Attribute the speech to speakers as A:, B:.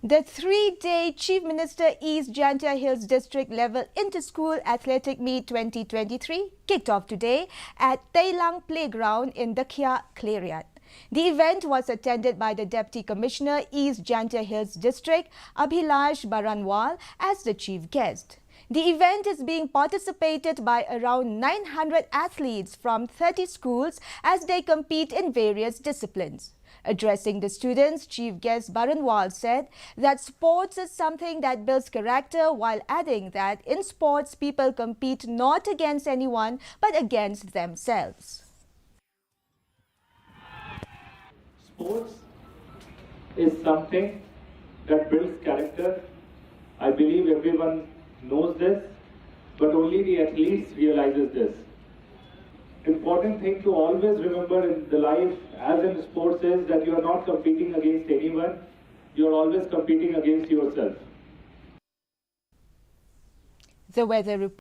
A: The three-day Chief Minister East Jantia Hills District Level Inter-School Athletic Meet 2023 kicked off today at Tailang Playground in the Khliehriat. The event was attended by the Deputy Commissioner East Jantia Hills District, Abhilash Baranwal, as the chief guest. The event is being participated by around 900 athletes from 30 schools as they compete in various disciplines. Addressing the students, Chief Guest Baranwal said that sports is something that builds character, while adding that in sports people compete not against anyone but against themselves.
B: Sports is something that builds character. I believe everyone knows this, but only the athletes realizes this. Important thing to always remember in the life as in sports is that you are not competing against anyone, you are always competing against yourself.
A: The weather report.